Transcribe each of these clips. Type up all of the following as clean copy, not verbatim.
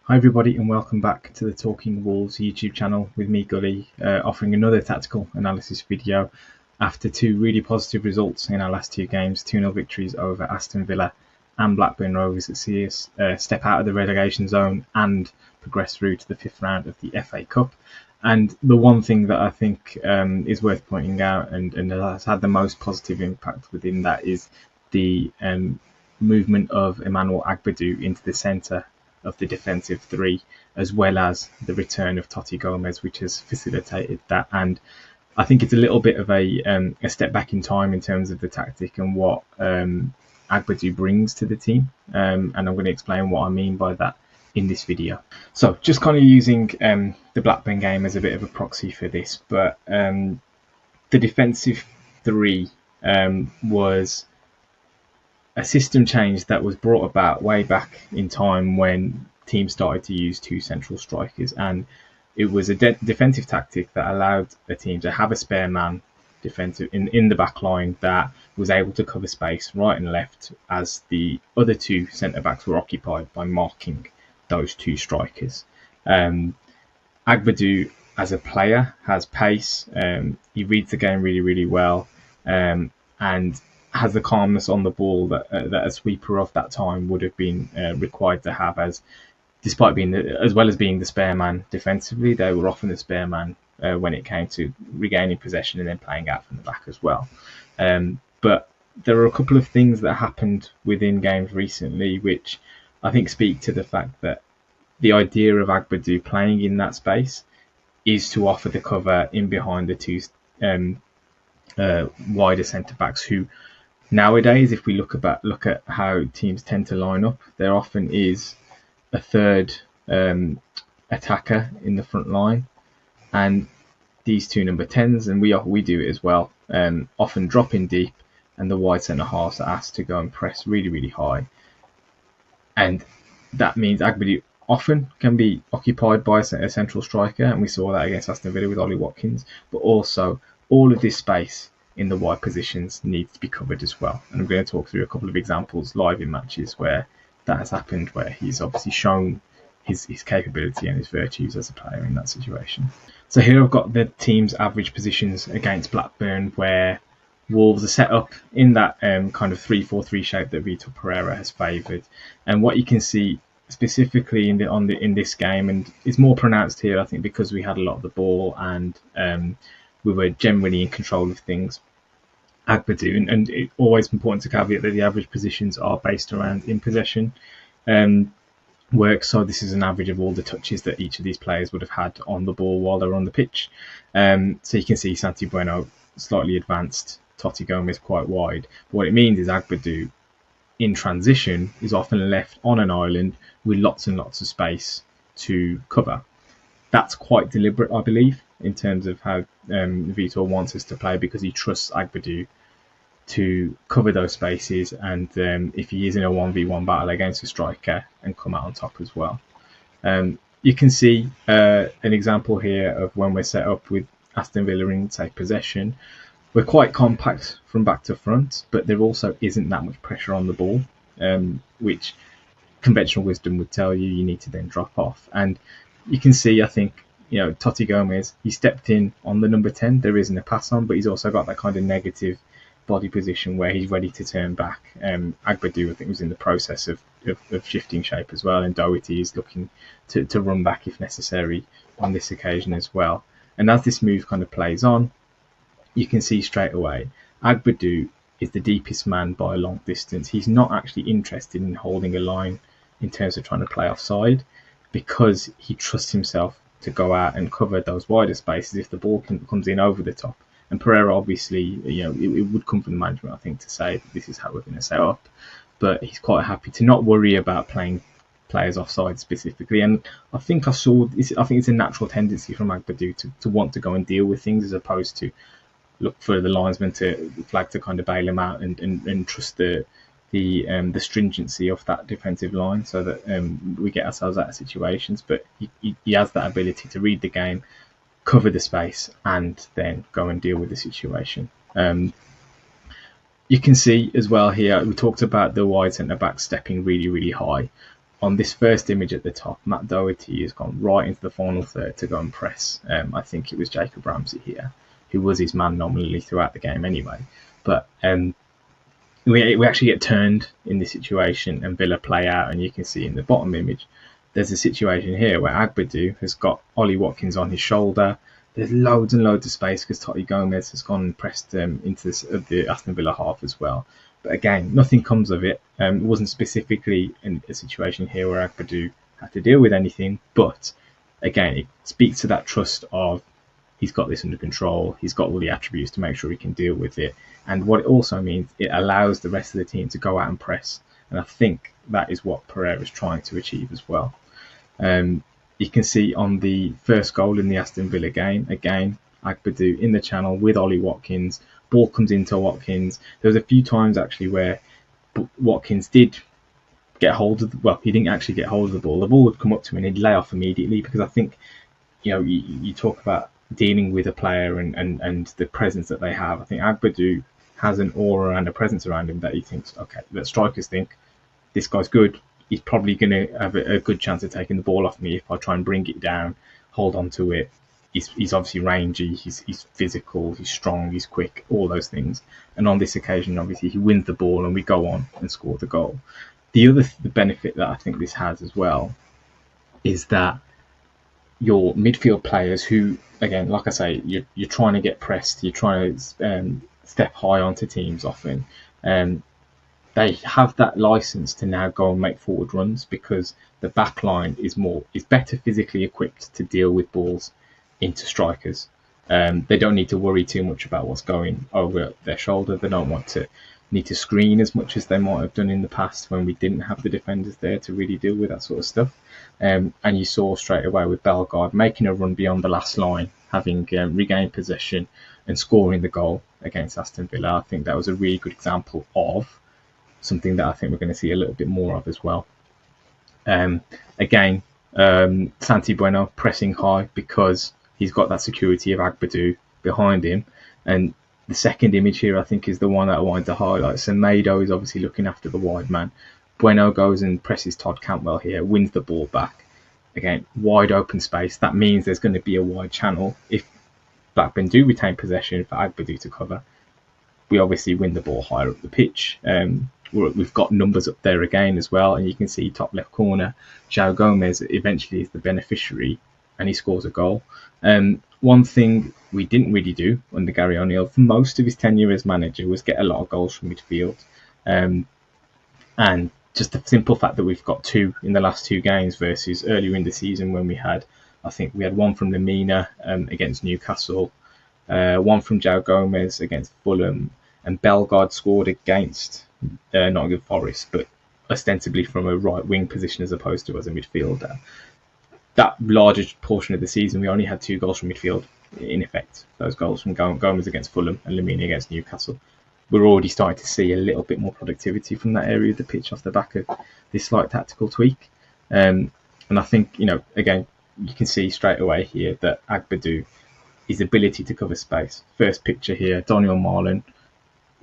Hi everybody and welcome back to the Talking Wolves YouTube channel with me, Gully, offering another tactical analysis video after two really positive results in our last two games, 2-0 victories over Aston Villa and Blackburn Rovers that see us step out of the relegation zone and progress through to the fifth round of the FA Cup. And the one thing that I think is worth pointing out and has had the most positive impact within that is the movement of Emmanuel Agbadou into the centre of the defensive three, as well as the return of Totti Gomez, which has facilitated that. And I think it's a little bit of a step back in time in terms of the tactic and what Agbadou brings to the team. And I'm going to explain what I mean by that in this video. So just kind of using the Blackburn game as a bit of a proxy for this, but the defensive three was a system change that was brought about way back in time when teams started to use two central strikers, and it was a defensive tactic that allowed a team to have a spare man defensive in the back line that was able to cover space right and left as the other two centre backs were occupied by marking those two strikers. Agbadou as a player has pace, he reads the game really well, and has the calmness on the ball that a sweeper of that time would have been required to have, as despite being as well as being the spare man defensively, they were often the spare man when it came to regaining possession and then playing out from the back as well. But there are a couple of things that happened within games recently which I think speak to the fact that the idea of Agbadou playing in that space is to offer the cover in behind the two wider centre backs, who nowadays, if we look at how teams tend to line up, there often is a third attacker in the front line, and these two number 10s, and we do it as well, often drop in deep, and the wide centre halves are asked to go and press really high, and that means Agbadou often can be occupied by a central striker, and we saw that against Aston Villa with Ollie Watkins, but also all of this space in the wide positions needs to be covered as well. And I'm going to talk through a couple of examples live in matches where that has happened, where he's obviously shown his capability and his virtues as a player in that situation. So here I've got the team's average positions against Blackburn, where Wolves are set up in that kind of 3-4-3 shape that Vitor Pereira has favoured. And what you can see specifically in this game, and it's more pronounced here, I think, because we had a lot of the ball and we were generally in control of things. Agbadou, and it's always important to caveat that the average positions are based around in possession work. So this is an average of all the touches that each of these players would have had on the ball while they were on the pitch. So you can see Santi Bueno slightly advanced, Totti Gomez quite wide. But what it means is Agbadou in transition is often left on an island with lots and lots of space to cover. That's quite deliberate, I believe, in terms of how Vitor wants us to play, because he trusts Agbadou to cover those spaces, and if he is in a 1v1 battle against a striker, and come out on top as well. You can see an example here of when we're set up with Aston Villa in take possession. We're quite compact from back to front, but there also isn't that much pressure on the ball, which conventional wisdom would tell you need to then drop off. And you can see, I think, Totti Gomez, he stepped in on the number 10. There isn't a pass on, but he's also got that kind of negative body position where he's ready to turn back. Agbadou, I think, was in the process of shifting shape as well, and Doherty is looking to run back if necessary on this occasion as well. And as this move kind of plays on, you can see straight away Agbadou is the deepest man by a long distance. He's not actually interested in holding a line in terms of trying to play offside, because he trusts himself to go out and cover those wider spaces if the ball comes in over the top. And Pereira, obviously, it would come from the management, I think, to say this is how we're going to set up. But he's quite happy to not worry about playing players offside specifically. And I think it's a natural tendency from Agbadou to want to go and deal with things, as opposed to look for the linesman to flag to kind of bail him out and trust the stringency of that defensive line, so that we get ourselves out of situations. But he has that ability to read the game, cover the space, and then go and deal with the situation. You can see as well here, we talked about the wide centre back stepping really high. on this first image at the top, Matt Doherty has gone right into the final third to go and press. I think it was Jacob Ramsey here, who was his man nominally throughout the game anyway. But we actually get turned in this situation, and Villa play out, and you can see in the bottom image, there's a situation here where Agbadou has got Ollie Watkins on his shoulder. There's loads and loads of space because Totti Gomez has gone and pressed into the Aston Villa half as well. But again, nothing comes of it. It wasn't specifically in a situation here where Agbadou had to deal with anything. But again, it speaks to that trust of he's got this under control. He's got all the attributes to make sure he can deal with it. And what it also means, it allows the rest of the team to go out and press. And I think that is what Pereira's trying to achieve as well. You can see on the first goal in the Aston Villa game, again, Agbadou in the channel with Ollie Watkins. Ball comes into Watkins. There was a few times actually where Watkins did get hold of he didn't actually get hold of the ball. The ball would come up to him and he'd lay off immediately, because I think, you talk about dealing with a player and the presence that they have. I think Agbadou has an aura and a presence around him that he thinks, okay, that strikers think this guy's good. He's probably going to have a good chance of taking the ball off me if I try and bring it down, hold on to it. He's obviously rangy, he's physical, he's strong, he's quick, all those things. And on this occasion, obviously, he wins the ball and we go on and score the goal. The other benefit that I think this has as well is that your midfield players who, again, like I say, you're trying to get pressed, you're trying to step high onto teams often. They have that license to now go and make forward runs, because the back line is better physically equipped to deal with balls into strikers. They don't need to worry too much about what's going over their shoulder. They don't need to screen as much as they might have done in the past when we didn't have the defenders there to really deal with that sort of stuff. And you saw straight away with Bellegarde making a run beyond the last line, having regained possession and scoring the goal against Aston Villa. I think that was a really good example of something that I think we're going to see a little bit more of as well. Again, Santi Bueno pressing high because he's got that security of Agbadou behind him. And the second image here, I think, is the one that I wanted to highlight. So Mado is obviously looking after the wide man. Bueno goes and presses Todd Cantwell here, wins the ball back. Again, wide open space. That means there's going to be a wide channel. If Blackburn do retain possession for Agbadou to cover, we obviously win the ball higher up the pitch. We've got numbers up there again as well, and you can see top left corner, João Gomez eventually is the beneficiary, and he scores a goal. One thing we didn't really do under Gary O'Neill for most of his tenure as manager was get a lot of goals from midfield. And just the simple fact that we've got two in the last two games versus earlier in the season when we had one from Lemina against Newcastle, one from João Gomez against Fulham, and Bellegarde scored against Nottingham Forest, but ostensibly from a right wing position as opposed to as a midfielder. That larger portion of the season, we only had 2 goals from midfield, in effect. Those goals from Gomez against Fulham and Lemina against Newcastle. We're already starting to see a little bit more productivity from that area of the pitch off the back of this slight tactical tweak. And I think, again, you can see straight away here that Agbadou, his ability to cover space. First picture here, Daniel Marlon,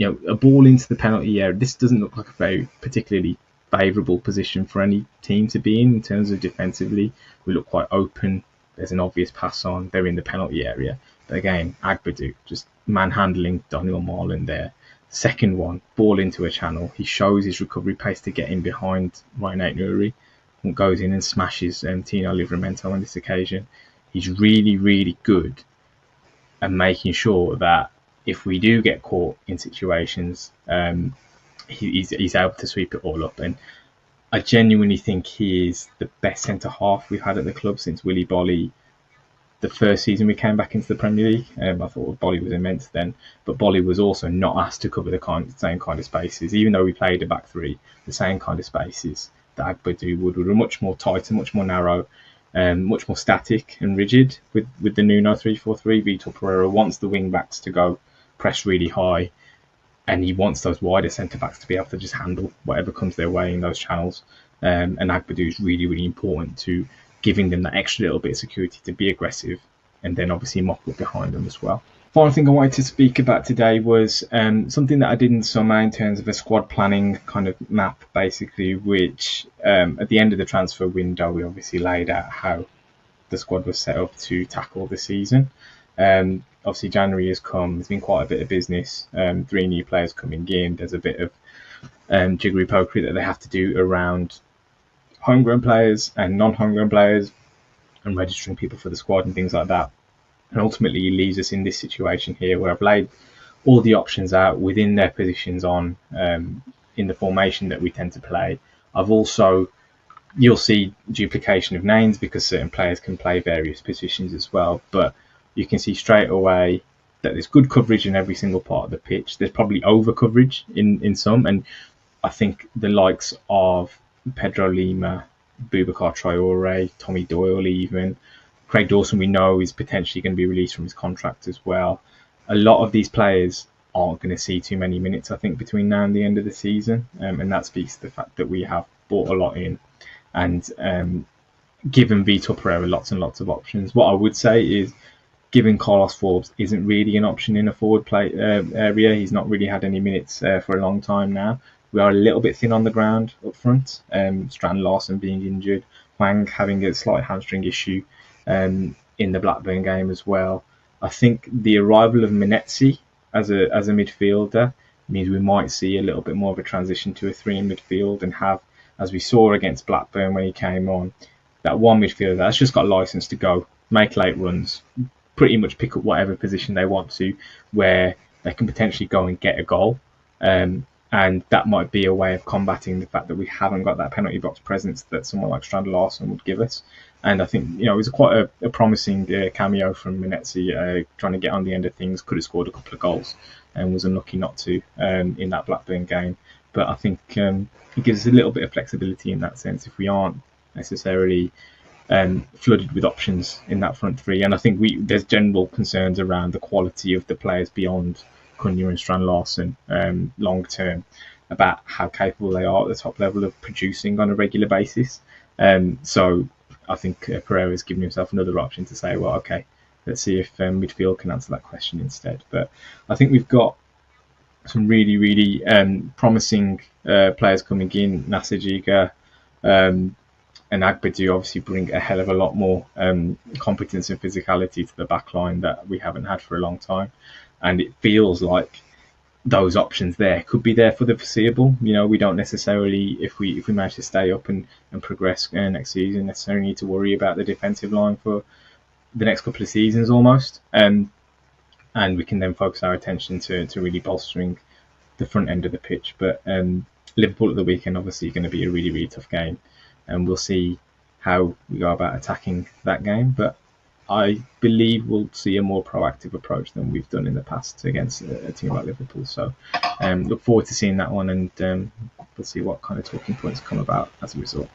a ball into the penalty area. This doesn't look like a very particularly favourable position for any team to be in terms of defensively. We look quite open. There's an obvious pass on. They're in the penalty area. But again, Agbadou just manhandling Daniel Marlon there. Second one, ball into a channel. He shows his recovery pace to get in behind Ryan Aït-Nouri and goes in and smashes Tino Livramento on this occasion. He's really, really good at making sure that if we do get caught in situations, he's able to sweep it all up. And I genuinely think he is the best centre-half we've had at the club since Willy Boly. The first season we came back into the Premier League, I thought Boly was immense then, but Boly was also not asked to cover the same kind of spaces, even though we played a back three, the same kind of spaces that Agbadou would were much more tight and much more narrow, much more static and rigid. With the Nuno 3-4-3, Vitor Pereira wants the wing backs to go press really high, and he wants those wider centre backs to be able to just handle whatever comes their way in those channels. And Agbadou is really, really important to giving them that extra little bit of security to be aggressive, and then obviously mop up behind them as well. Final thing I wanted to speak about today was something that I did in summer in terms of a squad planning kind of map, basically, which at the end of the transfer window, we obviously laid out how the squad was set up to tackle the season. Obviously, January has come. There's been quite a bit of business. 3 new players coming in. There's a bit of jiggery pokery that they have to do around homegrown players and non-homegrown players and registering people for the squad and things like that. And ultimately, it leaves us in this situation here where I've laid all the options out within their positions on in the formation that we tend to play. I've also, you'll see duplication of names because certain players can play various positions as well. But you can see straight away that there's good coverage in every single part of the pitch. There's probably over coverage in some. And I think the likes of Pedro Lima, Boubacar Traore, Tommy Doyle even, Craig Dawson we know is potentially going to be released from his contract as well. A lot of these players aren't going to see too many minutes, I think, between now and the end of the season. And that speaks to the fact that we have bought a lot in and given Vitor Pereira lots and lots of options. What I would say is giving Carlos Forbes isn't really an option in a forward play area. He's not really had any minutes for a long time now. We are a little bit thin on the ground up front. Strand Larsen being injured, Wang having a slight hamstring issue in the Blackburn game as well. I think the arrival of Menetzi as a midfielder means we might see a little bit more of a transition to a 3 in midfield and have, as we saw against Blackburn when he came on, that one midfielder that's just got license to go, make late runs, pretty much pick up whatever position they want to, where they can potentially go and get a goal. And that might be a way of combating the fact that we haven't got that penalty box presence that someone like Strand Larsen would give us. And I think, it was quite a promising cameo from Menetzi, trying to get on the end of things. Could have scored a couple of goals and was unlucky not to in that Blackburn game. But I think it gives us a little bit of flexibility in that sense if we aren't necessarily flooded with options in that front 3. And I think there's general concerns around the quality of the players beyond Cunha and Strand Larsen long term about how capable they are at the top level of producing on a regular basis. So I think Pereira has given himself another option to say, well, okay, let's see if midfield can answer that question instead. But I think we've got some really, really promising players coming in. Nasser Giga and Agbadou obviously bring a hell of a lot more competence and physicality to the back line that we haven't had for a long time. And it feels like those options there could be there for the foreseeable. We don't necessarily, if we manage to stay up and progress next season, necessarily need to worry about the defensive line for the next couple of seasons almost. And we can then focus our attention to really bolstering the front end of the pitch. But Liverpool at the weekend obviously going to be a really, really tough game. And we'll see how we go about attacking that game. But I believe we'll see a more proactive approach than we've done in the past against a team like Liverpool. So look forward to seeing that one, and we'll see what kind of talking points come about as a result.